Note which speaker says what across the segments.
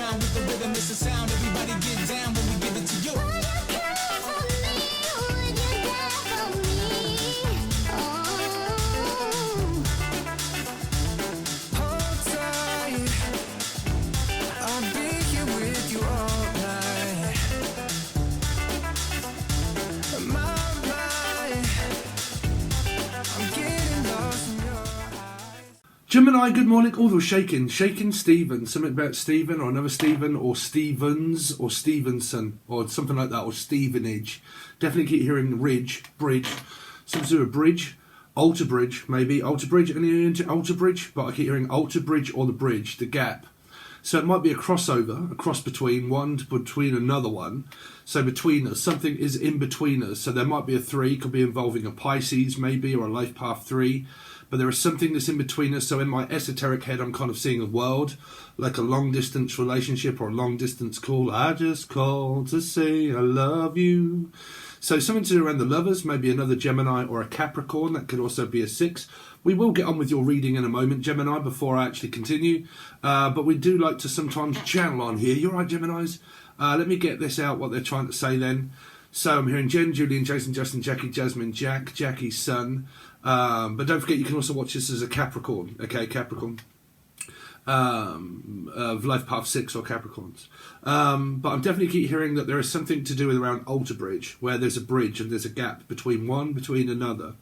Speaker 1: around with the rhythm, it's a sound. Everybody get down when we give it to you.
Speaker 2: Hold tight, I'll be here with you all night. My mind, I'm getting lost in your eyes.
Speaker 3: Gemini, good morning. Oh, they're shaking Stephen. Something about Stephen or another Stephen or Stevens or Stevenson or something like that, or Stevenage. Definitely keep hearing bridge, something to do with bridge, alter bridge, maybe alter bridge, any into alter bridge, but I keep hearing alter bridge or the bridge, the gap. So it might be a crossover, a cross between one between another one. So between us, something is in between us. So there might be a 3, could be involving a Pisces maybe, or a life path 3. But there is something that's in between us. So in my esoteric head, I'm kind of seeing a world like a long distance relationship or a long distance call. I just called to say I love you. So something to do around the lovers, maybe another Gemini or a Capricorn. That could also be a 6. We will get on with your reading in a moment, Gemini, before I actually continue. But we do like to sometimes channel on here. You're right, Geminis. Let me get this out, what they're trying to say then. So I'm hearing Jen, Julian, Jason, Justin, Jackie, Jasmine, Jack, Jackie's son. But don't forget, you can also watch this as a Capricorn. Okay, Capricorn. Of life path 6 or Capricorns. But I'm definitely keep hearing that there is something to do with around alter bridge, where there's a bridge and there's a gap between one, between another.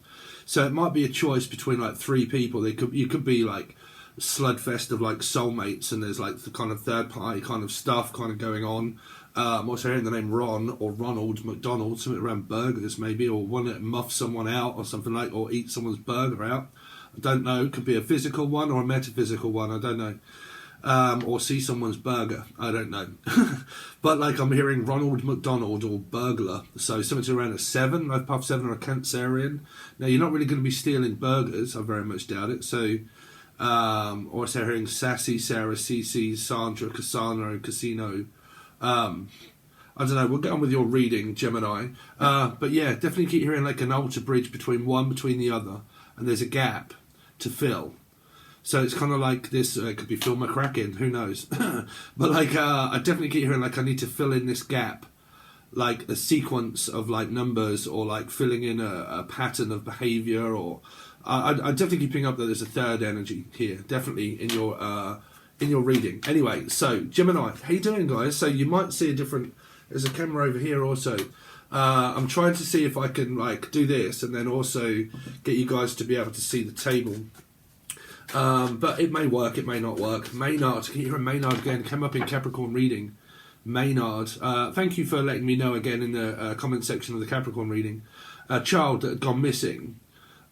Speaker 3: So it might be a choice between like 3 people. You could be like a sludfest of like soulmates, and there's like the kind of third party kind of stuff kind of going on. I'm also hearing the name Ron or Ronald McDonald, something around burgers maybe, or one that muff someone out or something like, or eat someone's burger out. I don't know. Could be a physical one or a metaphysical one. I don't know. Or see someone's burger. I don't know. But like I'm hearing Ronald McDonald or burglar. So something around a 7, life path 7 or a Cancerian. Now you're not really going to be stealing burgers. I very much doubt it. So, also hearing Sassy, Sarah, Cece, Sandra, Cassandra, Casino. I don't know. We'll get on with your reading, Gemini. But yeah, definitely keep hearing like an alter bridge between the other, and there's a gap to fill. So it's kind of like this, it could be Phil McCracken, who knows. But like, I definitely keep hearing like I need to fill in this gap, like a sequence of like numbers, or like filling in a pattern of behaviour, or I definitely keep picking up that there's a third energy here, definitely in your reading. Anyway, so Gemini, how you doing, guys? So you might see there's a camera over here also. I'm trying to see if I can like do this and then also get you guys to be able to see the table. But it may work, it may not work. Maynard, can you hear Maynard again? Came up in Capricorn reading. Maynard, thank you for letting me know again in the comment section of the Capricorn reading. A child that had gone missing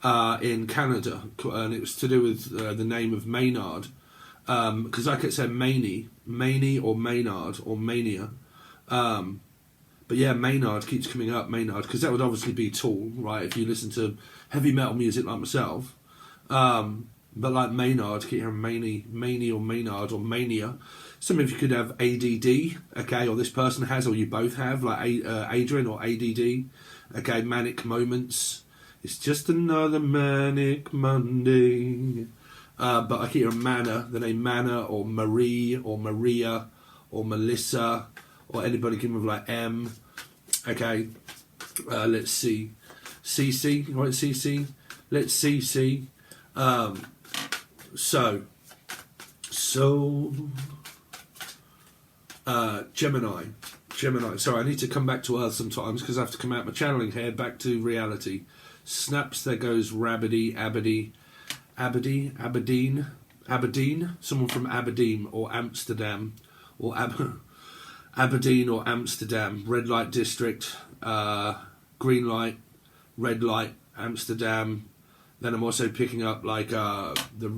Speaker 3: in Canada, and it was to do with the name of Maynard. Because like it said Maney or Maynard or Mania. But yeah, Maynard keeps coming up, Maynard, because that would obviously be Tool, right, if you listen to heavy metal music like myself. But like Maynard, keep hearing Maney or Maynard or Mania. Some of you could have ADD, okay, or this person has, or you both have, like Adrian or ADD, okay, manic moments. It's just another manic Monday. But I keep hearing Manna, the name Manna, or Marie, or Maria, or Melissa, or anybody can with like M. Okay, let's see. CC, right, CC? Let's CC. Gemini. Sorry, I need to come back to Earth sometimes because I have to come out my channeling head back to reality. Snaps, there goes Rabbity, Aberdeen, someone from Aberdeen or Amsterdam, or Aberdeen or Amsterdam, red light district, green light, red light, Amsterdam. Then I'm also picking up like the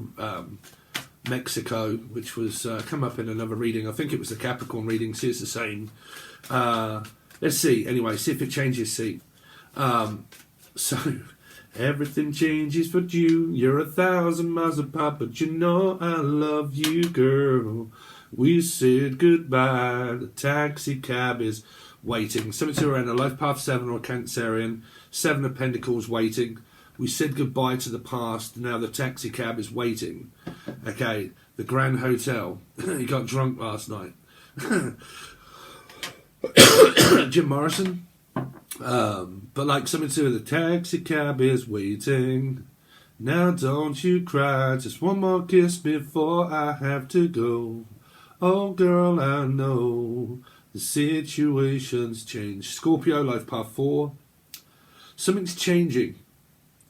Speaker 3: Mexico, which was come up in another reading. I think it was the Capricorn reading, so it's the same. Let's see, anyway, see if it changes, see. So... everything changes for you. You're 1,000 miles apart, but you know I love you, girl. We said goodbye. The taxi cab is waiting. Something to around a life path 7 or Cancerian. 7 of Pentacles waiting. We said goodbye to the past. Now the taxi cab is waiting. Okay, the Grand Hotel. You got drunk last night. Jim Morrison. But like something to do with the taxi cab is waiting. Now don't you cry, just one more kiss before I have to go. Oh girl, I know the situation's changed. Scorpio, life path 4. Something's changing.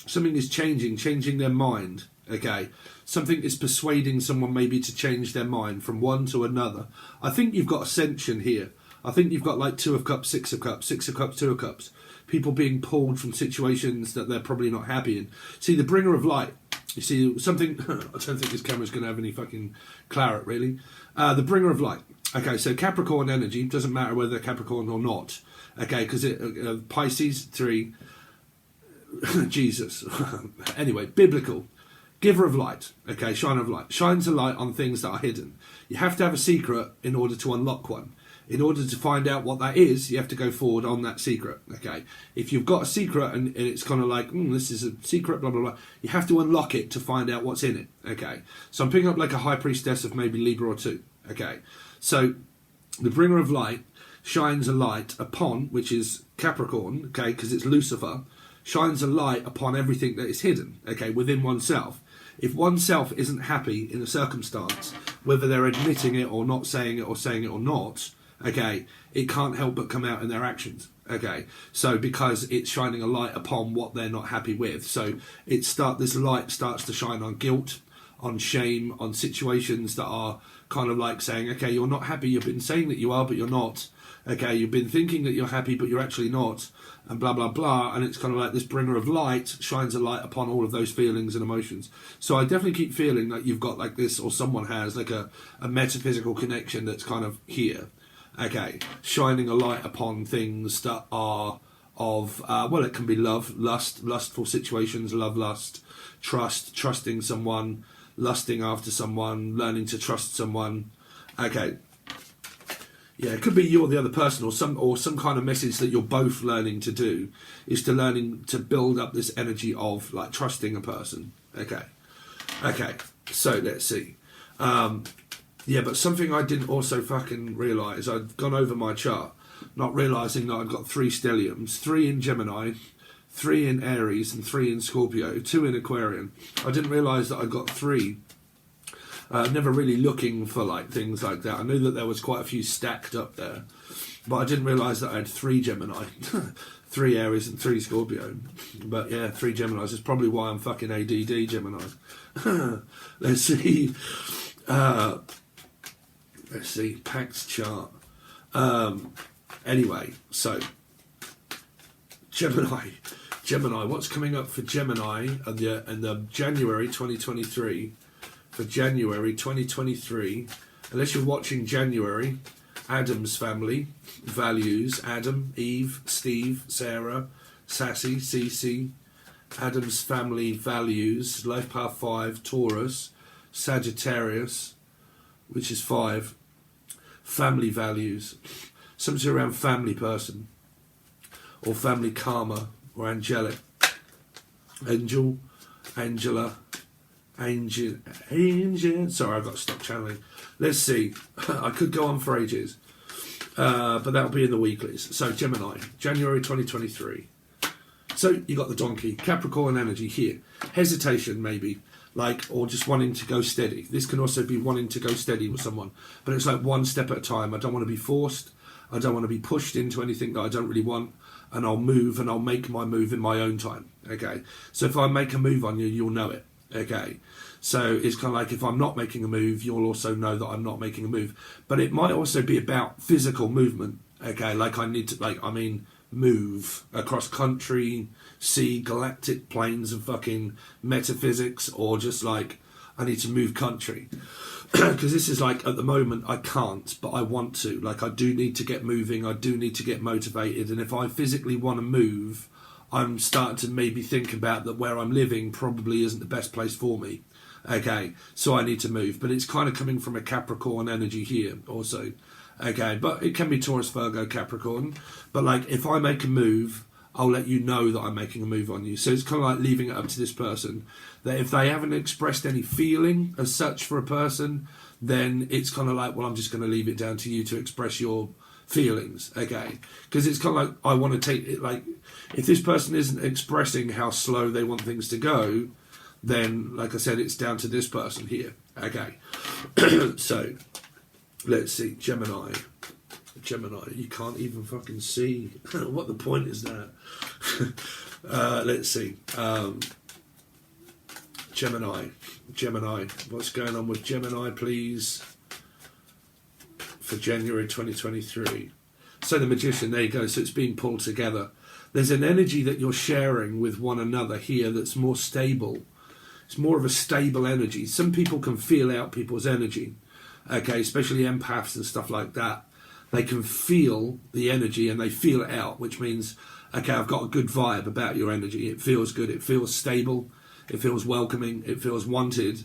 Speaker 3: Something is changing their mind. Okay. Something is persuading someone maybe to change their mind from one to another. I think you've got ascension here. I think you've got like 2 of Cups, 6 of Cups, 6 of Cups, 2 of Cups. People being pulled from situations that they're probably not happy in. See, the bringer of light. You see, something... I don't think this camera's going to have any fucking claret, really. The bringer of light. Okay, so Capricorn energy. Doesn't matter whether they're Capricorn or not. Okay, because Pisces, 3. Jesus. Anyway, biblical. Giver of light. Okay, shiner of light. Shines a light on things that are hidden. You have to have a secret in order to unlock one. In order to find out what that is, you have to go forward on that secret. Okay, if you've got a secret and it's kind of like, this is a secret, blah, blah, blah, you have to unlock it to find out what's in it. Okay, so I'm picking up like a high priestess of maybe Libra or 2. Okay, so the bringer of light shines a light upon, which is Capricorn, okay, because it's Lucifer, shines a light upon everything that is hidden, okay, within oneself. If oneself isn't happy in a circumstance, whether they're admitting it or not saying it or not, okay, it can't help but come out in their actions. Okay, so because it's shining a light upon what they're not happy with, so this light starts to shine on guilt, on shame, on situations that are kind of like saying, okay, you're not happy. You've been saying that you are, but you're not. Okay, you've been thinking that you're happy, but you're actually not, and blah blah blah. And it's kind of like this bringer of light shines a light upon all of those feelings and emotions. So I definitely keep feeling that you've got like this, or someone has like a metaphysical connection that's kind of here. Okay, shining a light upon things that are of, well, it can be love, lust, lustful situations, love, lust, trust, trusting someone, lusting after someone, learning to trust someone. Okay, yeah, it could be you or the other person, or some kind of message that you're both learning to do is to learning to build up this energy of like trusting a person. Okay, so let's see. Yeah, but something I didn't also fucking realise, I'd gone over my chart, not realising that I'd got 3 stelliums, 3 in Gemini, 3 in Aries, and 3 in Scorpio, 2 in Aquarian. I didn't realise that I'd got 3. Never really looking for like things like that. I knew that there was quite a few stacked up there, but I didn't realise that I had 3 Gemini, 3 Aries, and 3 Scorpio. But yeah, 3 Geminis is probably why I'm fucking ADD Gemini. Let's see. Let's see, Pax chart. Anyway, so Gemini. What's coming up for Gemini and the January 2023? For January 2023, unless you're watching January, Adam's family values: Adam, Eve, Steve, Sarah, Sassy, Cece. Adam's family values: life path 5, Taurus, Sagittarius, which is 5. Family values, something around family person, or family karma, or angelic. Angel, Angela, Angel. Sorry, I've got to stop channeling. Let's see. I could go on for ages, but that'll be in the weeklies. So Gemini, January 2023. So you got the donkey, Capricorn energy here. Hesitation maybe. Like, or just wanting to go steady. This can also be wanting to go steady with someone, but it's like one step at a time. I don't want to be forced. I don't want to be pushed into anything that I don't really want, and I'll move and I'll make my move in my own time. Okay, so if I make a move on you, you'll know it. Okay, so it's kind of like if I'm not making a move, you'll also know that I'm not making a move. But it might also be about physical movement. Okay, like I need to, move across country, sea, galactic planes of fucking metaphysics, or just like I need to move country. Because this is like, at the moment I can't, but I want to. Like, I do need to get moving, I do need to get motivated, and if I physically want to move, I'm starting to maybe think about that where I'm living probably isn't the best place for me. Okay, so I need to move. But it's kind of coming from a Capricorn energy here also. Okay, but it can be Taurus, Virgo, Capricorn. But like, if I make a move, I'll let you know that I'm making a move on you. So it's kind of like leaving it up to this person, that if they haven't expressed any feeling as such for a person, then it's kind of like, well, I'm just going to leave it down to you to express your feelings, okay? Because it's kind of like, I want to take it, like, if this person isn't expressing how slow they want things to go, then, like I said, it's down to this person here, okay? So, let's see, Gemini, you can't even fucking see. What the point is that? Let's see. Gemini, what's going on with Gemini, please, for January 2023? So the Magician, there you go. So it's being pulled together. There's an energy that you're sharing with one another here that's more stable. It's more of a stable energy. Some people can feel out people's energy, okay, especially empaths and stuff like that. They can feel the energy and they feel it out, which means, okay, I've got a good vibe about your energy. It feels good. It feels stable. It feels welcoming. It feels wanted,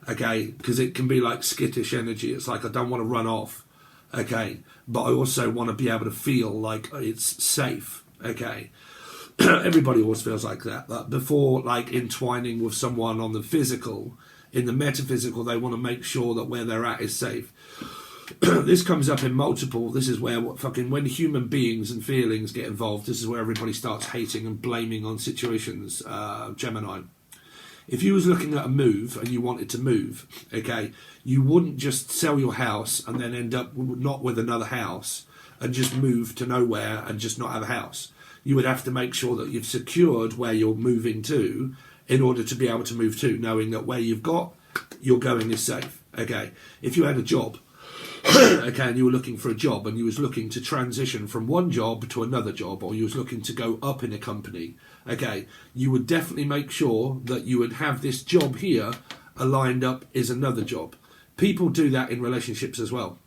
Speaker 3: okay, because it can be like skittish energy. It's like, I don't want to run off, okay, but I also want to be able to feel like it's safe, okay. Everybody always feels like that. But before, like, entwining with someone on the physical, in the metaphysical, they want to make sure that where they're at is safe. This comes up in multiple. This is where when human beings and feelings get involved, this is where everybody starts hating and blaming on situations. Gemini, if you was looking at a move and you wanted to move, okay, you wouldn't just sell your house and then end up not with another house and just move to nowhere and just not have a house. You would have to make sure that you've secured where you're moving to in order to be able to move to, knowing that where you're going is safe, okay. If you had a job, okay, and you were looking for a job and you was looking to transition from one job to another job, or you was looking to go up in a company, okay, you would definitely make sure that you would have this job here aligned up is another job. People do that in relationships as well,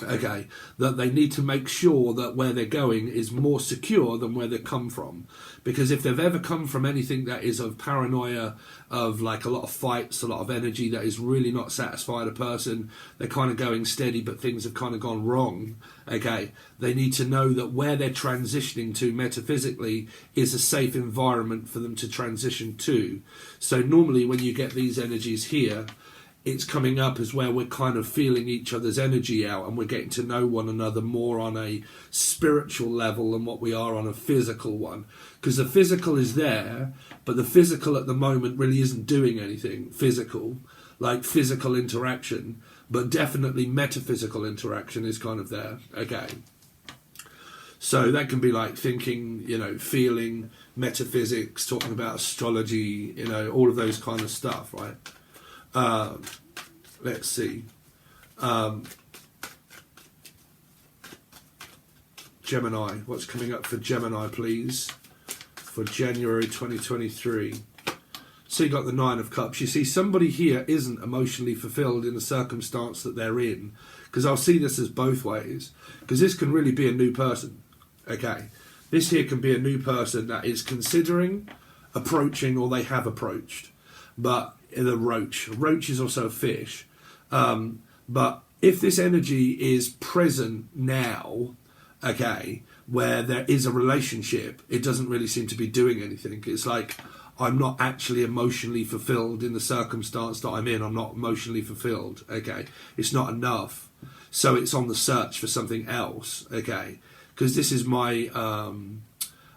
Speaker 3: okay, that they need to make sure that where they're going is more secure than where they come from. Because if they've ever come from anything that is of paranoia, of like a lot of fights, a lot of energy that is really not satisfied a person, they're kind of going steady but things have kind of gone wrong, okay, they need to know that where they're transitioning to metaphysically is a safe environment for them to transition to. So normally when you get these energies here, it's coming up as where we're kind of feeling each other's energy out and we're getting to know one another more on a spiritual level than what we are on a physical one. Because the physical is there, but the physical at the moment really isn't doing anything physical, like physical interaction, but definitely metaphysical interaction is kind of there, okay. So that can be like thinking, you know, feeling, metaphysics, talking about astrology, you know, all of those kind of stuff, right? Let's see. Gemini, what's coming up for Gemini, please, for January 2023? So you got the Nine of Cups. You see, somebody here isn't emotionally fulfilled in the circumstance that they're in, because I'll see this as both ways, because this can really be a new person, okay? This here can be a new person that is considering, approaching, or they have approached, but the roach. Roach is also a fish. But if this energy is present now, okay, where there is a relationship, it doesn't really seem to be doing anything. It's like, I'm not actually emotionally fulfilled in the circumstance that I'm in. I'm not emotionally fulfilled, okay. It's not enough. So it's on the search for something else, okay. Because this is my...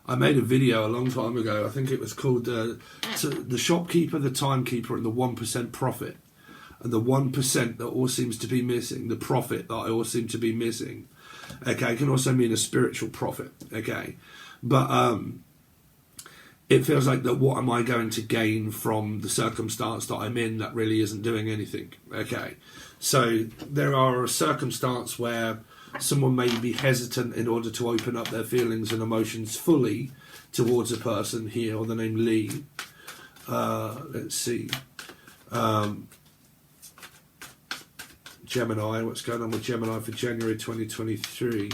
Speaker 3: I made a video a long time ago. I think it was called The Shopkeeper, the Timekeeper, and the 1% Profit. And the 1% that all seems to be missing, the profit that I all seem to be missing. Okay, it can also mean a spiritual profit. Okay, but it feels like that. What am I going to gain from the circumstance that I'm in that really isn't doing anything? Okay, so there are a circumstance where someone may be hesitant in order to open up their feelings and emotions fully towards a person here, or the name Lee. Let's see. Gemini, what's going on with Gemini for January 2023?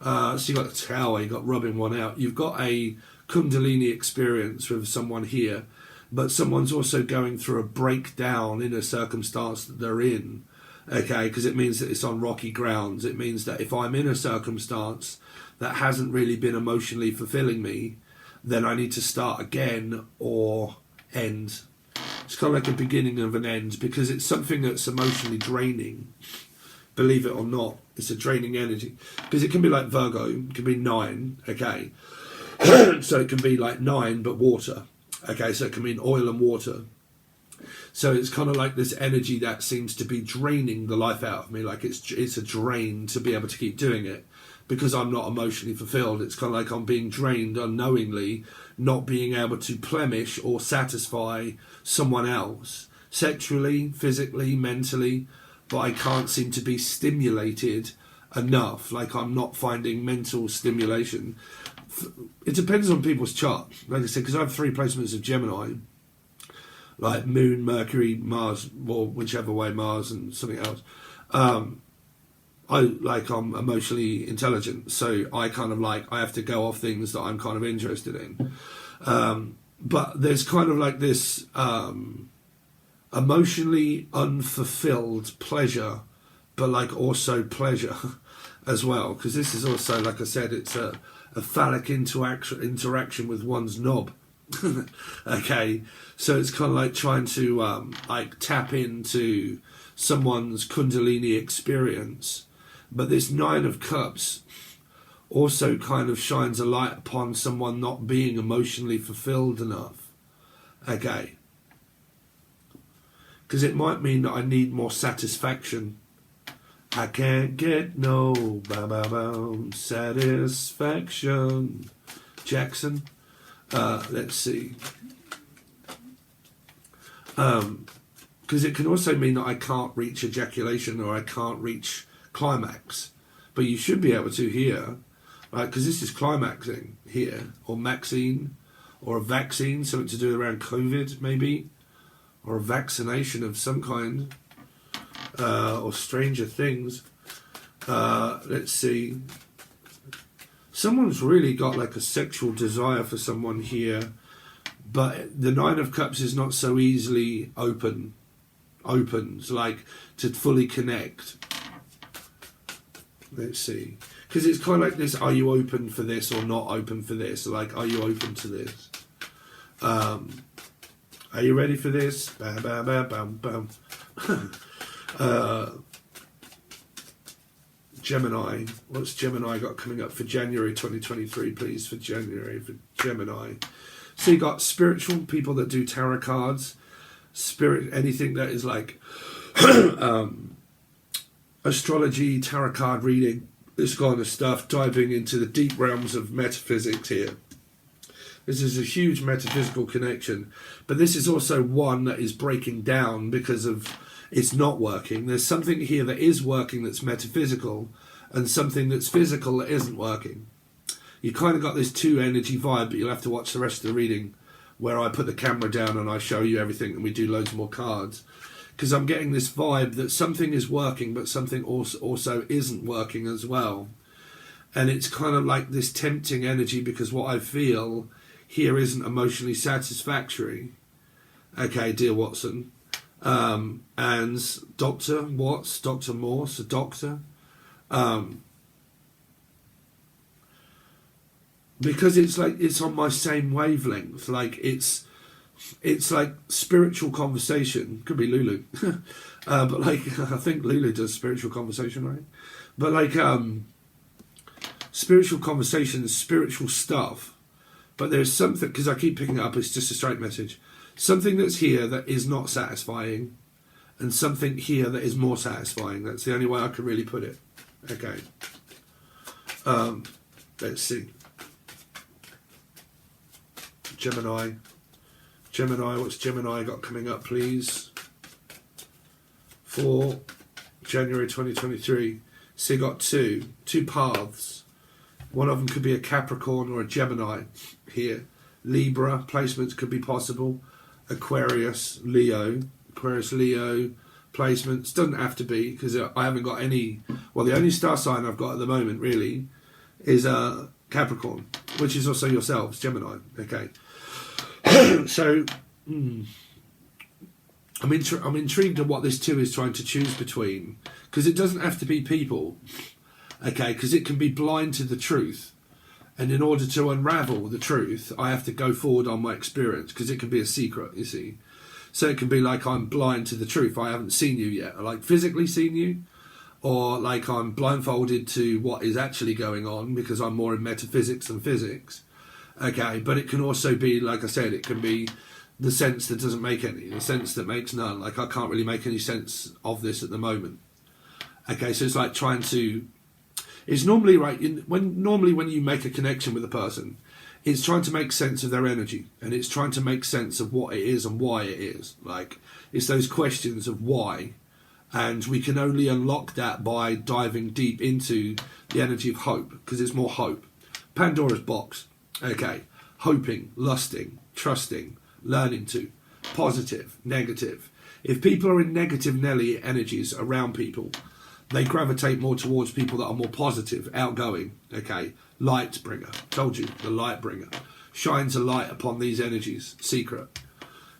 Speaker 3: So you got the Tower, you got rubbing one out. You've got a Kundalini experience with someone here, but someone's also going through a breakdown in a circumstance that they're in. Okay, because it means that it's on rocky grounds. It means that if I'm in a circumstance that hasn't really been emotionally fulfilling me, then I need to start again or end. It's kind of like a beginning of an end, because it's something that's emotionally draining. Believe it or not, it's a draining energy. Because it can be like Virgo, it can be 9, okay? So it can be like 9, but water. Okay, so it can mean oil and water. So it's kind of like this energy that seems to be draining the life out of me. Like it's a drain to be able to keep doing it, because I'm not emotionally fulfilled. It's kind of like I'm being drained unknowingly, not being able to plenish or satisfy someone else, sexually, physically, mentally, but I can't seem to be stimulated enough. Like I'm not finding mental stimulation. It depends on people's chart, like I said, because I have 3 placements of Gemini, like Moon, Mercury, Mars, or whichever way, Mars and something else. I'm emotionally intelligent, so I kind of like, I have to go off things that I'm kind of interested in. But there's kind of like this emotionally unfulfilled pleasure, but like also pleasure as well, because this is also, like I said, it's a phallic interaction with one's knob. Okay, so it's kind of like trying to like tap into someone's Kundalini experience, but this 9 of Cups also kind of shines a light upon someone not being emotionally fulfilled enough. Okay, because it might mean that I need more satisfaction. I can't get no satisfaction. Jackson. Let's see. Because it can also mean that I can't reach ejaculation, or I can't reach climax. But you should be able to here, right? Because this is climaxing here, or maxine, or a vaccine, something to do around COVID maybe, or a vaccination of some kind, or Stranger Things. Let's see. Someone's really got like a sexual desire for someone here, but the 9 of Cups is not so easily opens, like to fully connect. Let's see. Because it's kind of like this, are you open for this or not open for this? Like, are you open to this? Are you ready for this? Bam, bam, bam, bam, bam. Gemini. What's Gemini got coming up for January 2023, please? For January, for Gemini. So you got spiritual people that do tarot cards, anything that is like astrology, tarot card reading, this kind of stuff, diving into the deep realms of metaphysics here. This is a huge metaphysical connection, but this is also one that is breaking down because of it's not working. There's something here that is working that's metaphysical, and something that's physical that isn't working. You kind of got this 2 energy vibe, but you'll have to watch the rest of the reading where I put the camera down and I show you everything and we do loads more cards. Because I'm getting this vibe that something is working, but something also isn't working as well. And it's kind of like this tempting energy, because what I feel here isn't emotionally satisfactory. Okay, dear Watson. And Dr. Watts, Dr. Morse, a doctor. Because it's like it's on my same wavelength. Like it's like spiritual conversation. Could be Lulu, but like I think Lulu does spiritual conversation, right? But like spiritual conversation, spiritual stuff. But there's something, because I keep picking it up. It's just a straight message. Something that's here that is not satisfying, and something here that is more satisfying. That's the only way I can really put it. Okay. Let's see. Gemini. What's Gemini got coming up, please? For January 2023. So you got two paths. One of them could be a Capricorn or a Gemini here. Libra placements could be possible. Aquarius, Leo placements. Doesn't have to be, because I haven't got any. Well, the only star sign I've got at the moment really is Capricorn, which is also yourselves, Gemini. Okay. So I'm intrigued at what this 2 is trying to choose between, because it doesn't have to be people. Okay, because it can be blind to the truth, and in order to unravel the truth I have to go forward on my experience, because it can be a secret, you see. So it can be like I'm blind to the truth. I haven't seen you yet, like physically seen you, or like I'm blindfolded to what is actually going on because I'm more in metaphysics than physics. Okay, but it can also be, like I said, it can be the sense that doesn't make any, the sense that makes none. Like I can't really make any sense of this at the moment. Okay, so it's like trying to. It's normally right when you make a connection with a person, it's trying to make sense of their energy, and it's trying to make sense of what it is and why it is. Like it's those questions of why, and we can only unlock that by diving deep into the energy of hope, because it's more hope. Pandora's box. Okay, hoping, lusting, trusting, learning to, positive, negative. If people are in negative Nelly energies around people, they gravitate more towards people that are more positive, outgoing. Okay, light bringer. Told you, the light bringer shines a light upon these energies. Secret.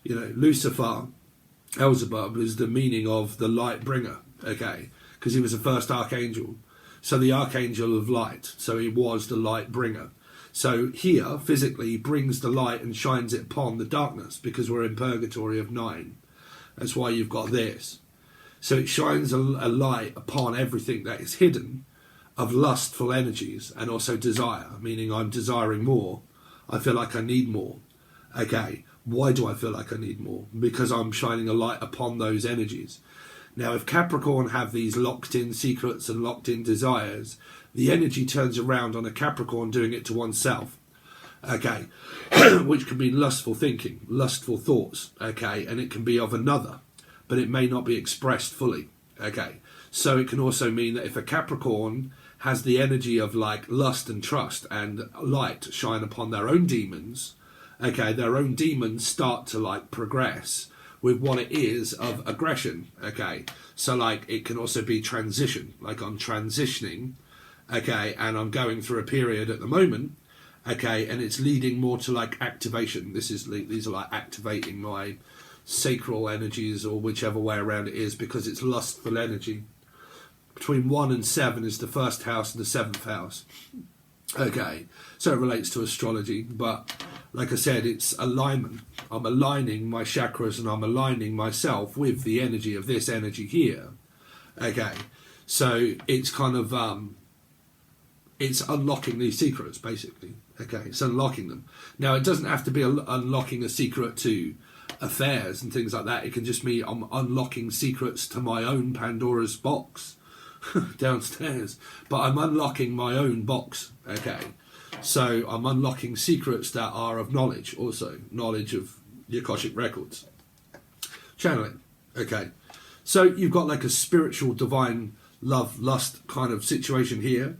Speaker 3: You know, Lucifer, Elzebub is the meaning of the light bringer. Okay, because he was the first archangel. So the archangel of light. So he was the light bringer. So here, physically, he brings the light and shines it upon the darkness, because we're in purgatory of 9. That's why you've got this. So it shines a light upon everything that is hidden of lustful energies, and also desire, meaning I'm desiring more. I feel like I need more. Okay, why do I feel like I need more? Because I'm shining a light upon those energies. Now, if Capricorn have these locked-in secrets and locked-in desires, the energy turns around on a Capricorn doing it to oneself. Okay, which can be lustful thinking, lustful thoughts. Okay, and it can be of another, but it may not be expressed fully. Okay, so it can also mean that if a Capricorn has the energy of like lust and trust and light shine upon their own demons, okay, their own demons start to like progress with what it is of aggression. Okay, so like it can also be transition, like I'm transitioning, okay, and I'm going through a period at the moment, okay, and it's leading more to like activation. These are like activating my sacral energies, or whichever way around it is, because it's lustful energy. Between 1 and 7 is the first house and the 7th house. Okay, so it relates to astrology, but like I said, it's alignment. I'm aligning my chakras and I'm aligning myself with the energy of this energy here. Okay, so it's kind of it's unlocking these secrets, basically. Okay, it's unlocking them. Now, it doesn't have to be unlocking a secret to affairs and things like that. It can just mean I'm unlocking secrets to my own Pandora's box downstairs, but I'm unlocking my own box. Okay, so I'm unlocking secrets that are of knowledge, also knowledge of the Akashic records. Channeling. Okay, so you've got like a spiritual divine love lust kind of situation here,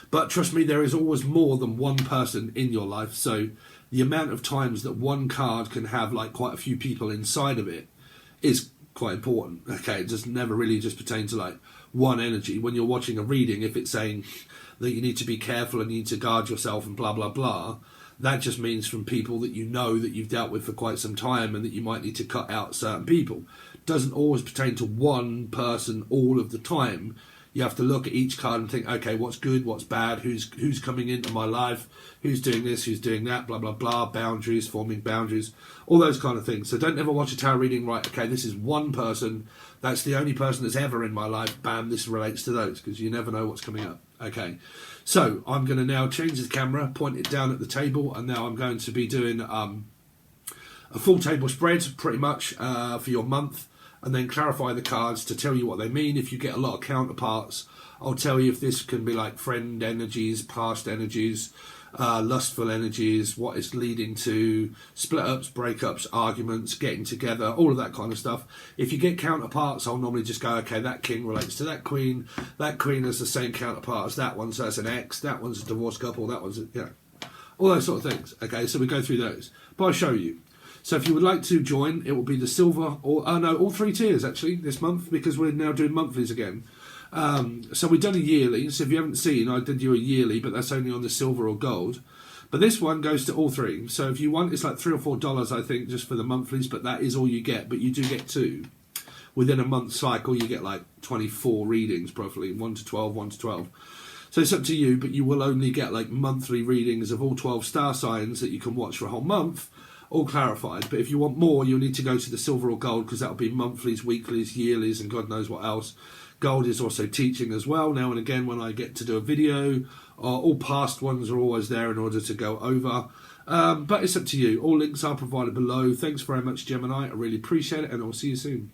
Speaker 3: but trust me, there is always more than one person in your life. So the amount of times that one card can have like quite a few people inside of it is quite important. Okay, it just never really just pertains to like one energy. When you're watching a reading, if it's saying that you need to be careful and you need to guard yourself and blah blah blah, that just means from people that you know that you've dealt with for quite some time, and that you might need to cut out certain people. Doesn't always pertain to one person all of the time. You have to look at each card and think, okay, what's good, what's bad, who's coming into my life, who's doing this, who's doing that, blah, blah, blah, boundaries, forming boundaries, all those kind of things. So don't ever watch a tarot reading, right, okay, this is one person, that's the only person that's ever in my life, bam, this relates to those, because you never know what's coming up. Okay, so I'm going to now change the camera, point it down at the table, and now I'm going to be doing a full table spread, pretty much, for your month, and then clarify the cards to tell you what they mean. If you get a lot of counterparts, I'll tell you if this can be like friend energies, past energies, lustful energies, what it's leading to, split-ups, breakups, arguments, getting together, all of that kind of stuff. If you get counterparts, I'll normally just go, okay, that king relates to that queen has the same counterpart as that one, so that's an ex, that one's a divorced couple, that one's, all those sort of things. Okay, so we go through those. But I'll show you. So if you would like to join, it will be the silver, or all 3 tiers actually this month, because we're now doing monthlies again. So we've done a yearly, so if you haven't seen, I did you a yearly, but that's only on the silver or gold. But this one goes to all 3. So if you want, it's like $3 or $4, I think, just for the monthlies, but that is all you get. But you do get 2. Within a month cycle, you get like 24 readings, roughly, 1 to 12, 1 to 12. So it's up to you, but you will only get like monthly readings of all 12 star signs that you can watch for a whole month. all clarified. But if you want more, you'll need to go to the silver or gold, because that'll be monthlies, weeklies, yearlies, and God knows what else. Gold is also teaching as well. Now and again, when I get to do a video, all past ones are always there in order to go over. But it's up to you. All links are provided below. Thanks very much, Gemini. I really appreciate it, and I'll see you soon.